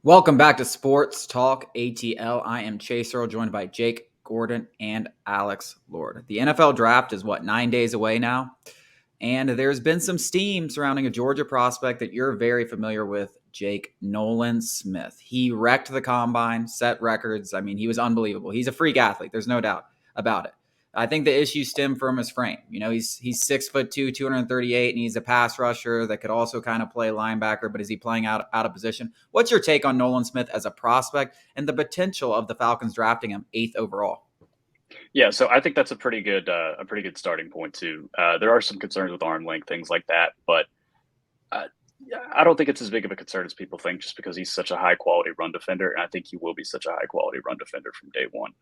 Welcome back to Sports Talk ATL. I am Chase Earl, joined by Jake Gordon and Alex Lord. The NFL draft is 9 days away now, and there's been some steam surrounding a Georgia prospect that you're very familiar with, Jake Nolan Smith. He wrecked the combine, set records. I mean, he was unbelievable. He's a freak athlete. There's no doubt about it. I think the issue stem from his frame. You know, he's 6'2", 238, and he's a pass rusher that could also kind of play linebacker, but is he playing out of position? What's your take on Nolan Smith as a prospect and the potential of the Falcons drafting him 8th overall? Yeah, so I think that's a pretty good starting point too. There are some concerns with arm length, things like that, but uh, I don't think it's as big of a concern as people think, just because he's such a high quality run defender, and I think he will be such a high quality run defender from day one.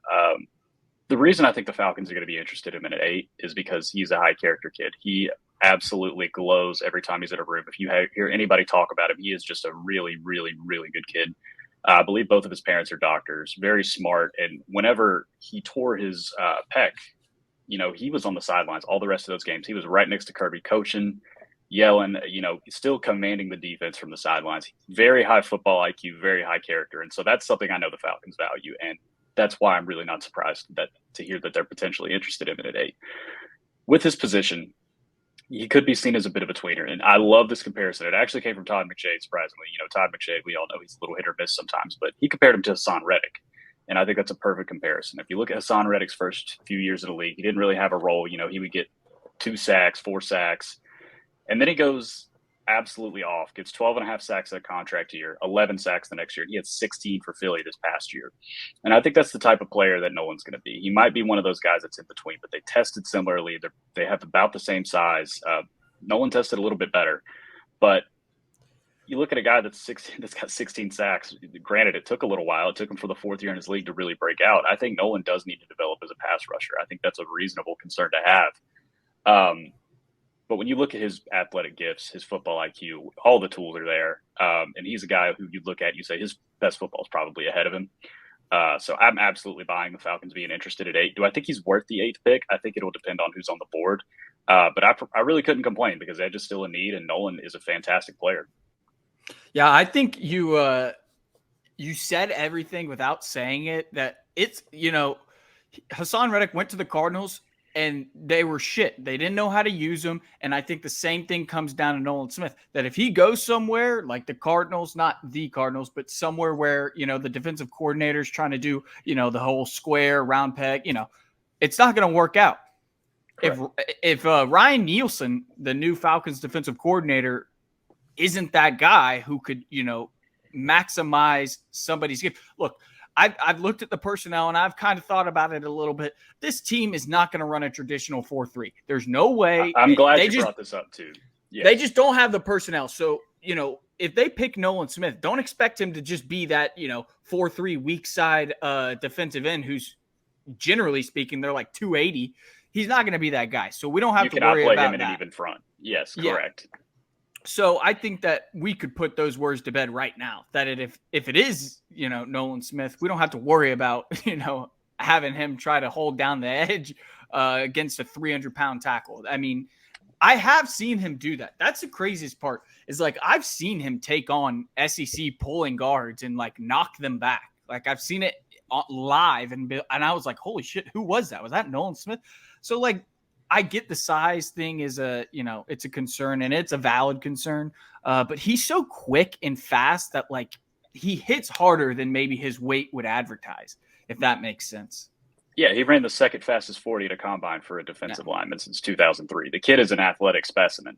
The reason I think the Falcons are going to be interested in him at 8 is because he's a high character kid. He absolutely glows every time he's in a room. If you hear anybody talk about him, he is just a really, really, really good kid. I believe both of his parents are doctors, very smart. And whenever he tore his pec, he was on the sidelines all the rest of those games. He was right next to Kirby coaching, yelling, still commanding the defense from the sidelines. Very high football IQ, very high character. And so that's something I know the Falcons value. And that's why I'm really not surprised to hear that they're potentially interested in him at 8. With his position, he could be seen as a bit of a tweener. And I love this comparison. It actually came from Todd McShay, surprisingly. Todd McShay, we all know he's a little hit or miss sometimes, but he compared him to Hassan Reddick. And I think that's a perfect comparison. If you look at Hassan Reddick's first few years in the league, he didn't really have a role. He would get 2 sacks, 4 sacks, and then he goes absolutely off, gets 12 and a half sacks a contract year, 11 sacks the next year. He had 16 for Philly this past year. And I think that's the type of player that Nolan's going to be. He might be one of those guys that's in between, but they tested similarly. They have about the same size. Nolan tested a little bit better, but you look at a guy that's got 16 sacks. Granted, it took a little while. It took him for the 4th year in his league to really break out. I think Nolan does need to develop as a pass rusher. I think that's a reasonable concern to have. But when you look at his athletic gifts, his football IQ, all the tools are there. And he's a guy who you look at, you say his best football is probably ahead of him. So I'm absolutely buying the Falcons being interested at 8. Do I think he's worth the 8th pick? I think it'll depend on who's on the board. But I really couldn't complain because they're just still in need, and Nolan is a fantastic player. Yeah, I think you said everything without saying it. That it's Hassan Reddick went to the Cardinals and they were shit. They didn't know how to use him. And I think the same thing comes down to Nolan Smith, that if he goes somewhere like the Cardinals, not the Cardinals, but somewhere where, the defensive coordinator is trying to do, the whole square round peg, it's not going to work out. Correct. If Ryan Nielsen, the new Falcons defensive coordinator, isn't that guy who could, maximize somebody's gift. Look, I've looked at the personnel and I've kind of thought about it a little bit. This team is not going to run a traditional 4-3. There's no way. I'm glad you brought this up too. Yes. They just don't have the personnel. So, if they pick Nolan Smith, don't expect him to just be that, 4-3 weak side defensive end who's, generally speaking, they're like 280. He's not going to be that guy. So we don't have to worry about that. You cannot play him in an even front. Yes, correct. Yeah. So I think that we could put those words to bed right now, that if it is, Nolan Smith, we don't have to worry about, having him try to hold down the edge against a 300-pound tackle. I mean, I have seen him do that. That's the craziest part, is like I've seen him take on SEC pulling guards and like knock them back. Like I've seen it live and I was like, holy shit, who was that? Was that Nolan Smith? So like, I get the size thing is it's a concern and it's a valid concern. But he's so quick and fast that like he hits harder than maybe his weight would advertise, if that makes sense. Yeah, he ran the second fastest 40 at a combine for a defensive lineman since 2003. The kid is an athletic specimen.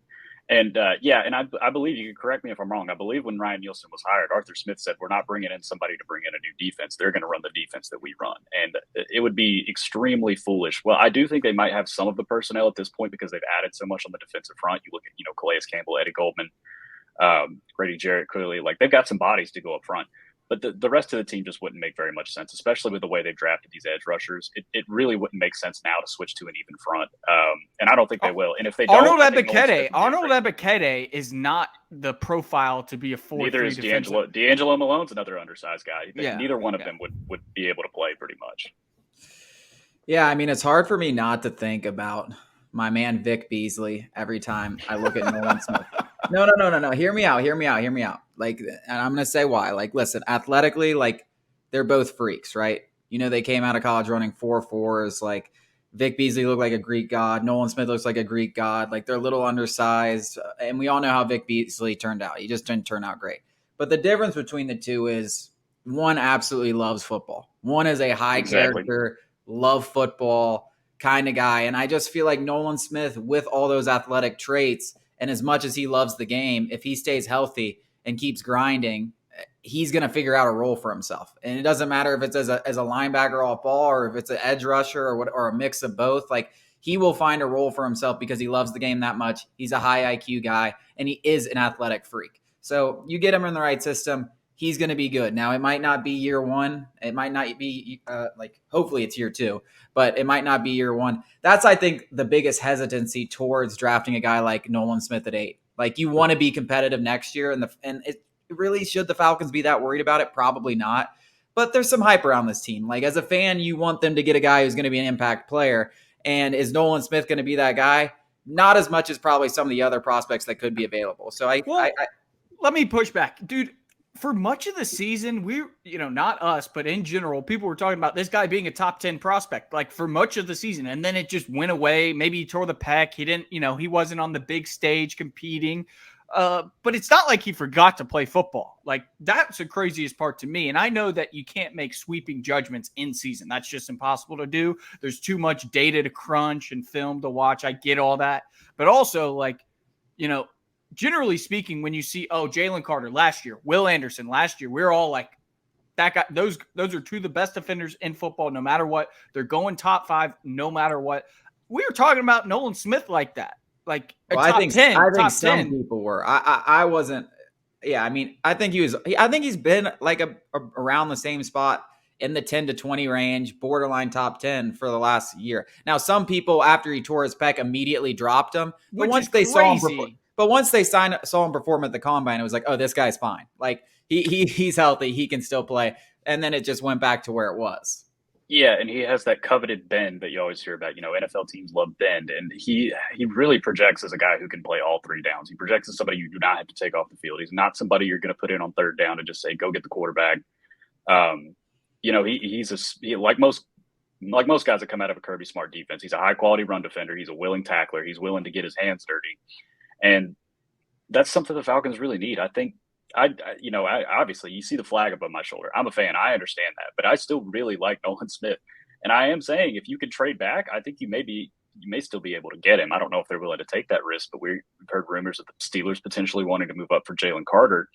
And I believe, you can correct me if I'm wrong, I believe when Ryan Nielsen was hired, Arthur Smith said, we're not bringing in somebody to bring in a new defense. They're going to run the defense that we run. And it would be extremely foolish. Well, I do think they might have some of the personnel at this point because they've added so much on the defensive front. You look at, Calais Campbell, Eddie Goldman, Grady Jarrett, clearly, like they've got some bodies to go up front. But the rest of the team just wouldn't make very much sense, especially with the way they've drafted these edge rushers. It really wouldn't make sense now to switch to an even front. And I don't think they will. And if they don't, Arnold Ebiketie is not the profile to be a 4-3 Neither is defensive. D'Angelo Malone's another undersized guy. Yeah. Neither one of them would be able to play pretty much. Yeah, I mean, it's hard for me not to think about my man Vic Beasley every time I look at Nolan Smith. No. Hear me out. Like, and I'm going to say why. Like, listen, athletically, like, they're both freaks, right? You know, they came out of college running 4.4s. Like, Vic Beasley looked like a Greek god. Nolan Smith looks like a Greek god. Like, they're a little undersized. And we all know how Vic Beasley turned out. He just didn't turn out great. But the difference between the two is one absolutely loves football. One is a high character, love football kind of guy. And I just feel like Nolan Smith, with all those athletic traits, and as much as he loves the game, if he stays healthy and keeps grinding, he's going to figure out a role for himself. And it doesn't matter if it's as a linebacker off ball or if it's an edge rusher or a mix of both. Like, he will find a role for himself because he loves the game that much. He's a high IQ guy, and he is an athletic freak. So you get him in the right system, he's going to be good. Now, it might not be year one. It might not be hopefully it's year two, but it might not be year one. That's, I think, the biggest hesitancy towards drafting a guy like Nolan Smith at 8. Like, you want to be competitive next year, and it really, should the Falcons be that worried about it? Probably not. But there's some hype around this team. Like, as a fan, you want them to get a guy who's going to be an impact player. And is Nolan Smith going to be that guy? Not as much as probably some of the other prospects that could be available. So let me push back, dude. For much of the season, not us, but in general, people were talking about this guy being a top 10 prospect, like, for much of the season. And then it just went away. Maybe he tore the pec. He didn't, he wasn't on the big stage competing. But it's not like he forgot to play football. Like, that's the craziest part to me. And I know that you can't make sweeping judgments in season. That's just impossible to do. There's too much data to crunch and film to watch. I get all that. But also, like, generally speaking, when you see, Jalen Carter last year, Will Anderson last year, we're all like, that guy, those are two of the best defenders in football, no matter what. They're going top 5, no matter what. We were talking about Nolan Smith like that. Like, I think some people were. I wasn't. Yeah, I mean, I think he's been like around the same spot in the 10 to 20 range, borderline top 10 for the last year. Now, some people, after he tore his pec, immediately dropped him. But once they saw him perform at the combine, it was like, oh, this guy's fine. Like, he's healthy, he can still play. And then it just went back to where it was. Yeah, and he has that coveted bend that you always hear about. NFL teams love bend, and he really projects as a guy who can play all 3 downs. He projects as somebody you do not have to take off the field. He's not somebody you're going to put in on 3rd down and just say, go get the quarterback. He's like most guys that come out of a Kirby Smart defense. He's a high quality run defender. He's a willing tackler. He's willing to get his hands dirty, and that's something the Falcons really need. I think. I obviously you see the flag above my shoulder. I'm a fan. I understand that, but I still really like Nolan Smith, and I am saying if you can trade back, I think you may still be able to get him. I don't know if they're willing to take that risk, but we've heard rumors of the Steelers potentially wanting to move up for Jalen Carter.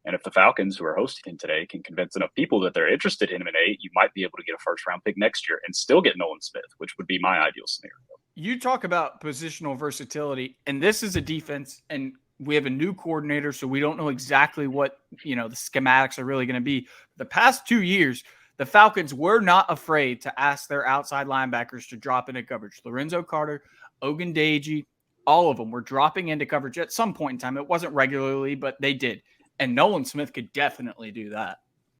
And if the Falcons, who are hosting him today, can convince enough people that they're interested in him at 8, you might be able to get a 1st-round pick next year and still get Nolan Smith, which would be my ideal scenario. You talk about positional versatility, and this is a defense, and we have a new coordinator, so we don't know exactly what, the schematics are really going to be. The past 2 years, the Falcons were not afraid to ask their outside linebackers to drop into coverage. Lorenzo Carter, Ogundeji, all of them were dropping into coverage at some point in time. It wasn't regularly, but they did. And Nolan Smith could definitely do that.